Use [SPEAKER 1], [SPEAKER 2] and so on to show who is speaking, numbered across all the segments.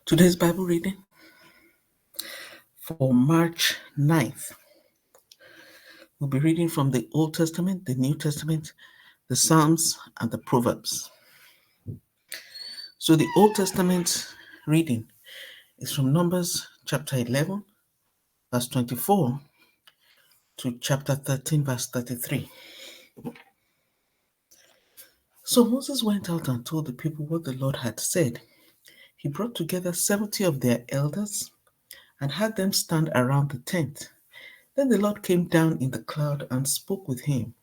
[SPEAKER 1] Today's Bible reading for March 9th. We'll be reading from the Old Testament, the New Testament, the Psalms, and the Proverbs. So the Old Testament reading is from Numbers chapter 11, verse 24 to chapter 13, verse 33. So Moses went out and told the people what the Lord had said. He brought together 70 of their elders and had them stand around the tent. Then the Lord came down in the cloud and spoke with him.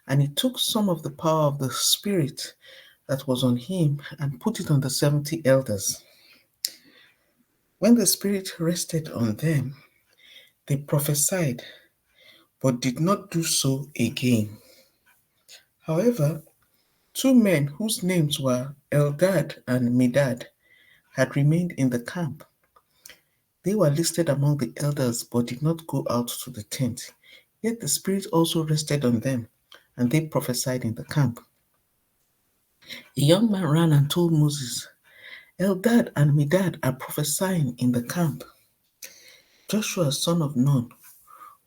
[SPEAKER 1] And he took some of the power of the Spirit that was on him and put it on the 70 elders. When the Spirit rested on them, they prophesied, but did not do so again. However, two men whose names were Eldad and Medad had remained in the camp. They were listed among the elders, but did not go out to the tent. Yet the Spirit also rested on them, and they prophesied in the camp. A young man ran and told Moses, Eldad and Medad are prophesying in the camp. Joshua, son of Nun,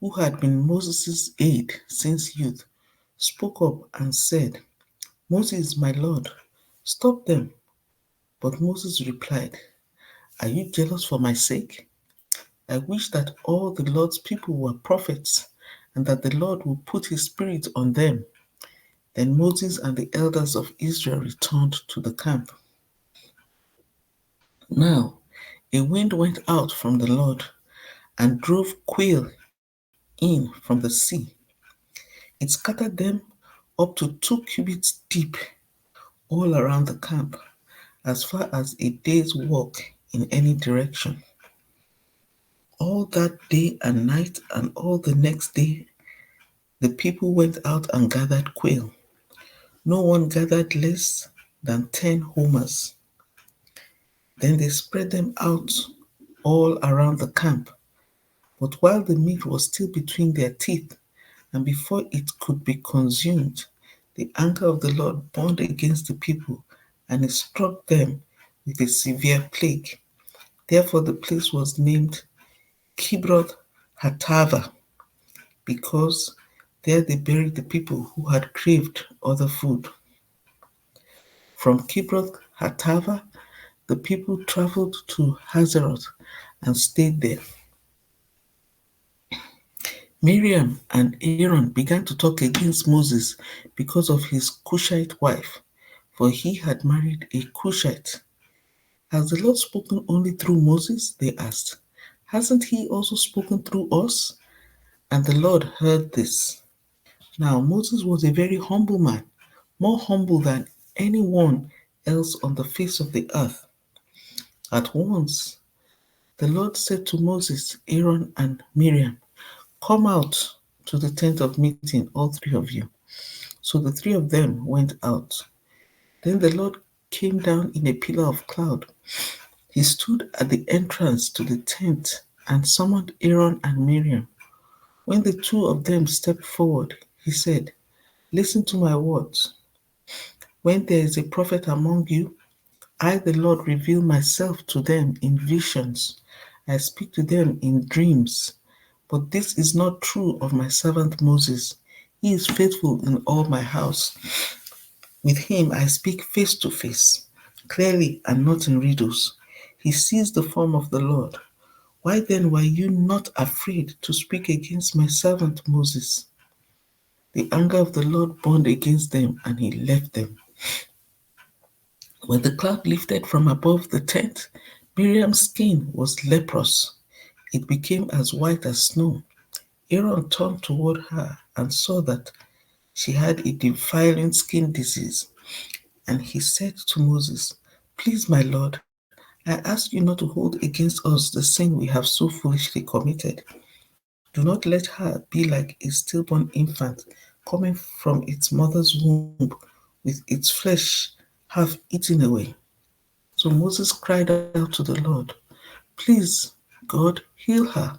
[SPEAKER 1] who had been Moses' aide since youth, spoke up and said, Moses, my lord, stop them. But Moses replied, Are you jealous for my sake? I wish that all the Lord's people were prophets, and that the Lord would put his spirit on them. Then Moses and the elders of Israel returned to the camp. Now a wind went out from the Lord and drove quail in from the sea. It scattered them up to 2 cubits deep all around the camp, as far as a day's walk in any direction. All that day and night and all the next day, the people went out and gathered quail. No one gathered less than 10 homers. Then they spread them out all around the camp. But while the meat was still between their teeth, and before it could be consumed, the anger of the Lord burned against the people, and he struck them with a severe plague. Therefore the place was named Kibroth Hattaavah, because there they buried the people who had craved other food. From Kibroth Hattaavah, the people traveled to Hazeroth and stayed there. Miriam and Aaron began to talk against Moses because of his Cushite wife, for he had married a Cushite. Has the Lord spoken only through Moses? They asked. Hasn't he also spoken through us? And the Lord heard this. Now Moses was a very humble man, more humble than anyone else on the face of the earth. At once, the Lord said to Moses, Aaron, and Miriam, Come out to the tent of meeting, all three of you. So the three of them went out. Then the Lord came down in a pillar of cloud. He stood at the entrance to the tent and summoned Aaron and Miriam. When the two of them stepped forward, he said, Listen to my words. When there is a prophet among you, I, the Lord, reveal myself to them in visions. I speak to them in dreams. But this is not true of my servant Moses. He is faithful in all my house. With him I speak face to face, clearly and not in riddles. He sees the form of the Lord. Why then were you not afraid to speak against my servant Moses? The anger of the Lord burned against them, and he left them. When the cloud lifted from above the tent, Miriam's skin was leprous. It became as white as snow. Aaron turned toward her and saw that she had a defiling skin disease. And he said to Moses, Please, my Lord, I ask you not to hold against us the sin we have so foolishly committed. Do not let her be like a stillborn infant coming from its mother's womb with its flesh half eaten away. So Moses cried out to the Lord, Please, God, heal her.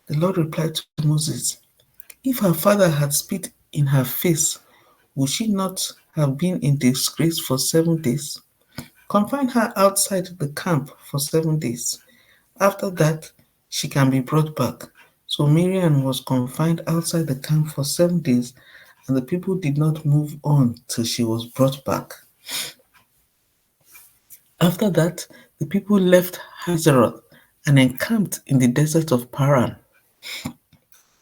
[SPEAKER 1] The Lord replied to Moses, If her father had spit in her face, would she not have been in disgrace for 7 days? Confine her outside the camp for 7 days. After that, she can be brought back. So Miriam was confined outside the camp for 7 days, and the people did not move on till she was brought back. After that, the people left Hazeroth and encamped in the desert of Paran.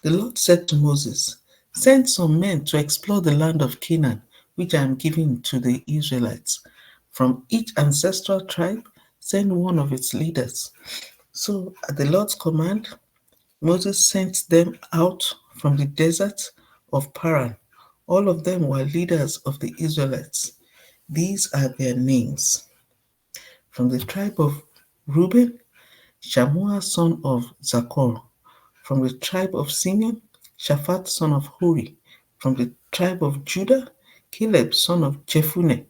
[SPEAKER 1] The Lord said to Moses, "Send some men to explore the land of Canaan, which I am giving to the Israelites. From each ancestral tribe, send one of its leaders." So, at the Lord's command, Moses sent them out from the desert of Paran. All of them were leaders of the Israelites. These are their names. From the tribe of Reuben, Shammua son of Zaccur. From the tribe of Simeon, Shaphat son of Hori. From the tribe of Judah, Caleb son of Jephunneh.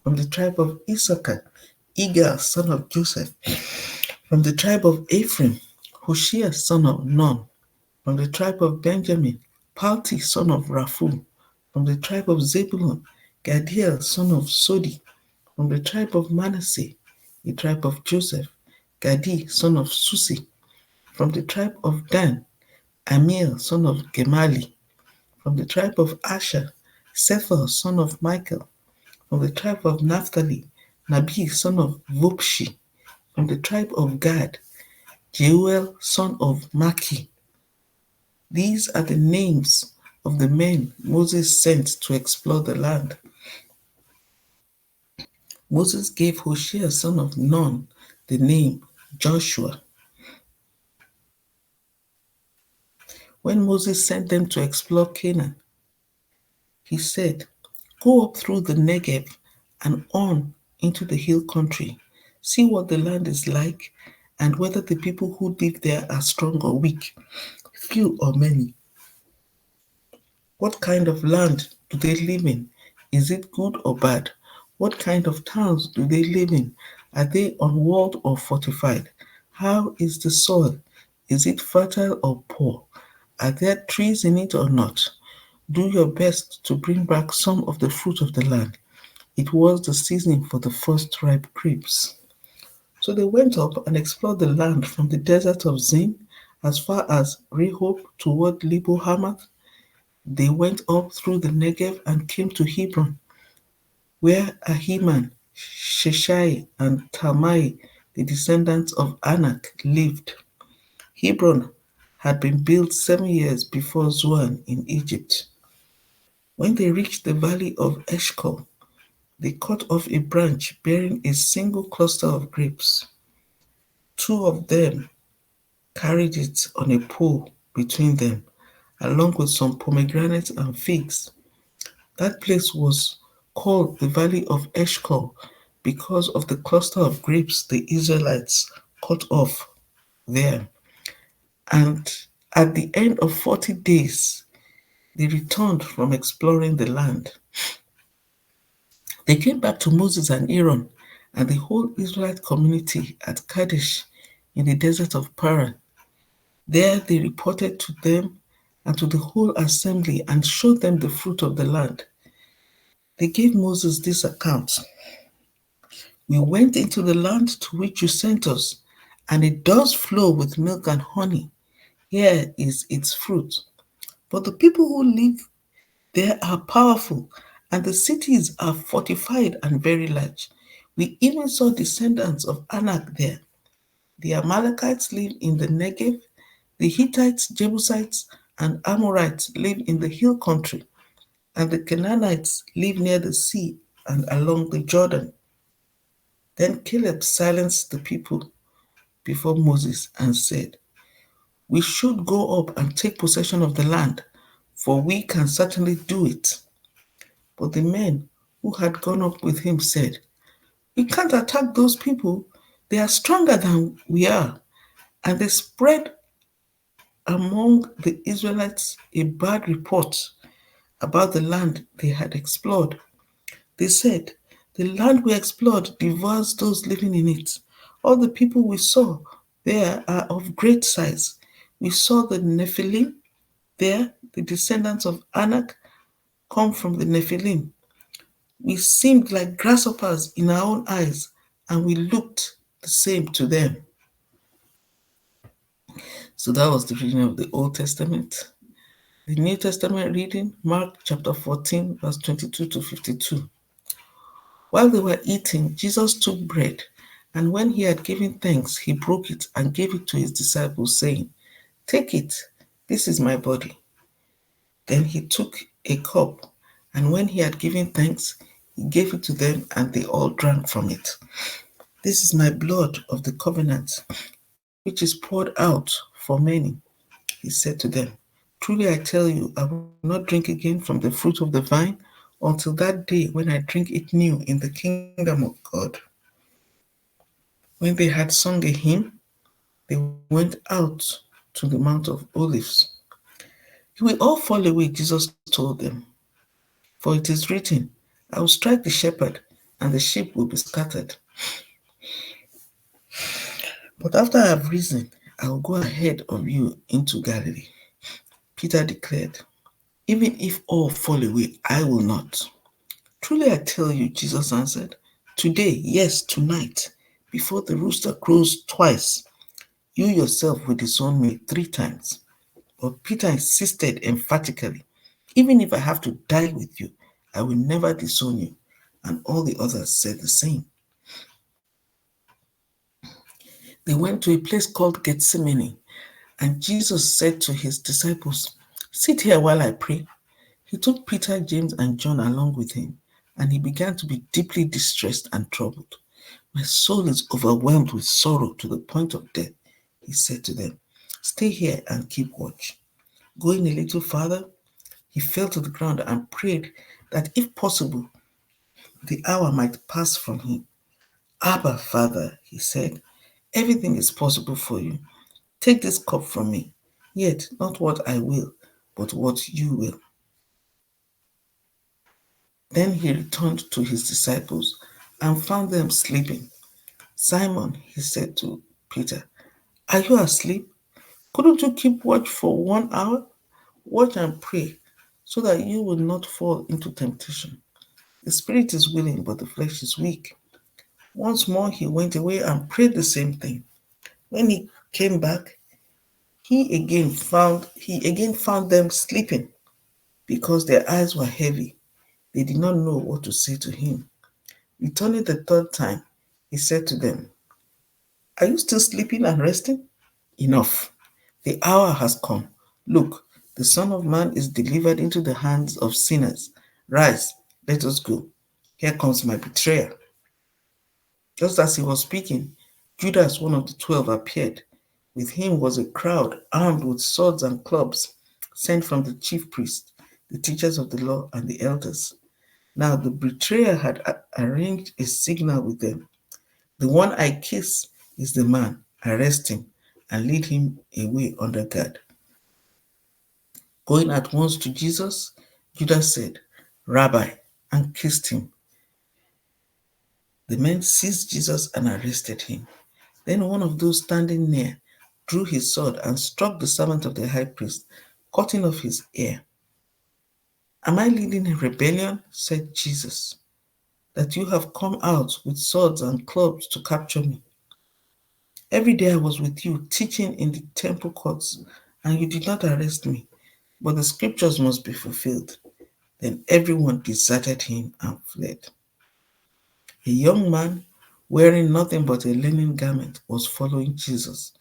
[SPEAKER 1] From the tribe of Issachar, Igal son of Joseph. From the tribe of Ephraim, Hoshea son of Nun. From the tribe of Benjamin, Palti son of Raphu. From the tribe of Zebulun, Gadiel son of Sodi. From the tribe of Manasseh, the tribe of Joseph, Gadi son of Susi. From the tribe of Dan, Amiel son of Gemali. From the tribe of Asher, Sephel son of Michael. From the tribe of Naphtali, Nabi son of Vopshi. From the tribe of Gad, Jeuel son of Maki. These are the names of the men Moses sent to explore the land. Moses gave Hoshea son of Nun the name Joshua. When Moses sent them to explore Canaan, he said, "Go up through the Negev and on into the hill country. See what the land is like and whether the people who live there are strong or weak, few or many. What kind of land do they live in? Is it good or bad? What kind of towns do they live in? Are they unwalled or fortified? How is the soil? Is it fertile or poor? Are there trees in it or not? Do your best to bring back some of the fruit of the land." It was the season for the first ripe grapes. So they went up and explored the land from the desert of Zin as far as Rehob toward Lebo Hamath. They went up through the Negev and came to Hebron, where Ahiman, Sheshai, and Talmai, the descendants of Anak, lived. Hebron had been built 7 years before Zoan in Egypt. When they reached the valley of Eshcol, they cut off a branch bearing a single cluster of grapes. Two of them carried it on a pole between them, along with some pomegranates and figs. That place was called the Valley of Eshcol because of the cluster of grapes the Israelites cut off there. And at the end of 40 days, they returned from exploring the land. They came back to Moses and Aaron and the whole Israelite community at Kadesh in the desert of Paran. There they reported to them and to the whole assembly and showed them the fruit of the land. They gave Moses this account: "We went into the land to which you sent us, and it does flow with milk and honey. Here is its fruit. But the people who live there are powerful, and the cities are fortified and very large. We even saw descendants of Anak there. The Amalekites live in the Negev, the Hittites, Jebusites, and Amorites live in the hill country, and the Canaanites live near the sea and along the Jordan." Then Caleb silenced the people before Moses and said, "We should go up and take possession of the land, for we can certainly do it." But the men who had gone up with him said, "We can't attack those people. They are stronger than we are." And they spread among the Israelites a bad report about the land they had explored. They said, "The land we explored devours those living in it. All the people we saw there are of great size. We saw the Nephilim there, the descendants of Anak come from the Nephilim. We seemed like grasshoppers in our own eyes, and we looked the same to them. So that was the reading of the Old Testament. The New Testament reading, Mark chapter 14, verse 22 to 52. While they were eating, Jesus took bread, and when he had given thanks, he broke it and gave it to his disciples, saying, "Take it, this is my body." Then he took a cup, and when he had given thanks, he gave it to them, and they all drank from it. "This is my blood of the covenant, which is poured out for many," he said to them. "Truly I tell you, I will not drink again from the fruit of the vine until that day when I drink it new in the kingdom of God." When they had sung a hymn, they went out to the Mount of Olives. "You will all fall away," Jesus told them, "for it is written, I will strike the shepherd, and the sheep will be scattered. But after I have risen, I will go ahead of you into Galilee." Peter declared, "Even if all fall away, I will not." "Truly I tell you," Jesus answered, "today, yes, tonight, before the rooster crows twice, you yourself will disown me 3 times." But Peter insisted emphatically, "Even if I have to die with you, I will never disown you." And all the others said the same. They went to a place called Gethsemane, and Jesus said to his disciples, "Sit here while I pray." He took Peter, James, and John along with him, and he began to be deeply distressed and troubled. "My soul is overwhelmed with sorrow to the point of death," he said to them. "Stay here and keep watch." Going a little farther, he fell to the ground and prayed that if possible, the hour might pass from him. "Abba, Father," he said, "everything is possible for you. Take this cup from me, yet not what I will, but what you will." Then he returned to his disciples and found them sleeping. "Simon," he said to Peter, "are you asleep? Couldn't you keep watch for 1 hour? Watch and pray, so that you will not fall into temptation. The spirit is willing, but the flesh is weak." Once more he went away and prayed the same thing. When he came back, he again found them sleeping, because their eyes were heavy. They did not know what to say to him. Returning the third time, he said to them, "Are you still sleeping and resting? Enough. The hour has come. Look, the Son of Man is delivered into the hands of sinners. Rise, let us go. Here comes my betrayer." Just as he was speaking, Judas, one of the 12, appeared. With him was a crowd armed with swords and clubs, sent from the chief priests, the teachers of the law, and the elders. Now the betrayer had arranged a signal with them. "The one I kiss is the man. Arrest him and lead him away under guard." Going at once to Jesus, Judas said, "Rabbi," and kissed him. The men seized Jesus and arrested him. Then one of those standing near drew his sword and struck the servant of the high priest, cutting off his ear. "Am I leading a rebellion," said Jesus, "that you have come out with swords and clubs to capture me? Every day I was with you, teaching in the temple courts, and you did not arrest me. But the scriptures must be fulfilled." Then everyone deserted him and fled. A young man, wearing nothing but a linen garment, was following Jesus.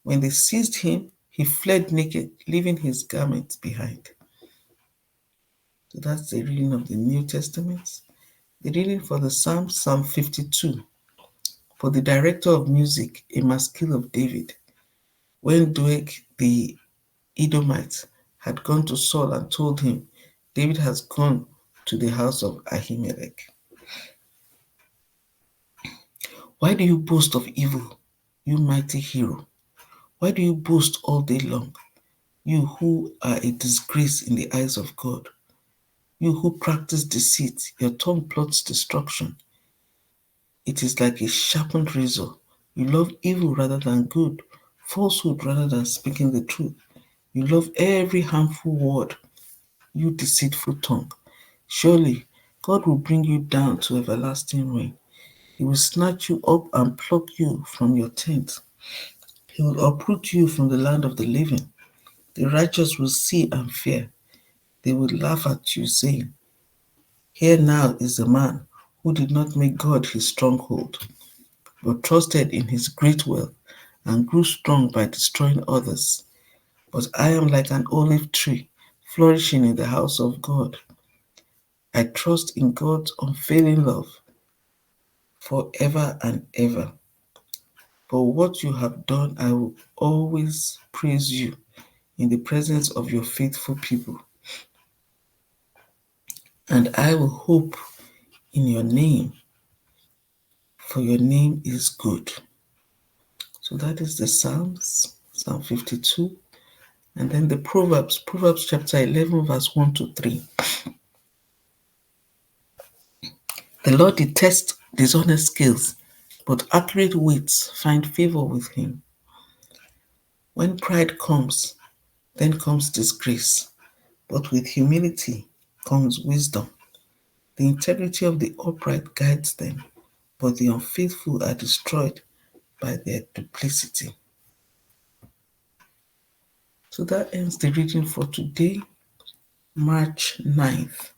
[SPEAKER 1] When they seized him, he fled naked, leaving his garments behind. So that's the reading of the New Testament. The reading for the Psalm, Psalm 52. For the director of music, a maskil of David. When Doeg the Edomite had gone to Saul and told him, "David has gone to the house of Ahimelech." "Why do you boast of evil, you mighty hero? Why do you boast all day long, you who are a disgrace in the eyes of God? You who practice deceit, your tongue plots destruction. It is like a sharpened razor. You love evil rather than good, falsehood rather than speaking the truth. You love every harmful word, you deceitful tongue. Surely God will bring you down to everlasting ruin. He will snatch you up and pluck you from your tent. He will uproot you from the land of the living. The righteous will see and fear. They will laugh at you, saying, here now is a man who did not make God his stronghold, but trusted in his great wealth and grew strong by destroying others. But I am like an olive tree flourishing in the house of God. I trust in God's unfailing love forever and ever. For what you have done, I will always praise you in the presence of your faithful people. And I will hope in your name, for your name is good. So that is the Psalms, Psalm 52. And then the Proverbs, Proverbs chapter 11, verse 1 to 3. The Lord detests dishonest skills, but accurate wits find favor with him. When pride comes, then comes disgrace, but with humility comes wisdom. The integrity of the upright guides them, but the unfaithful are destroyed by their duplicity. So that ends the reading for today, March 9th.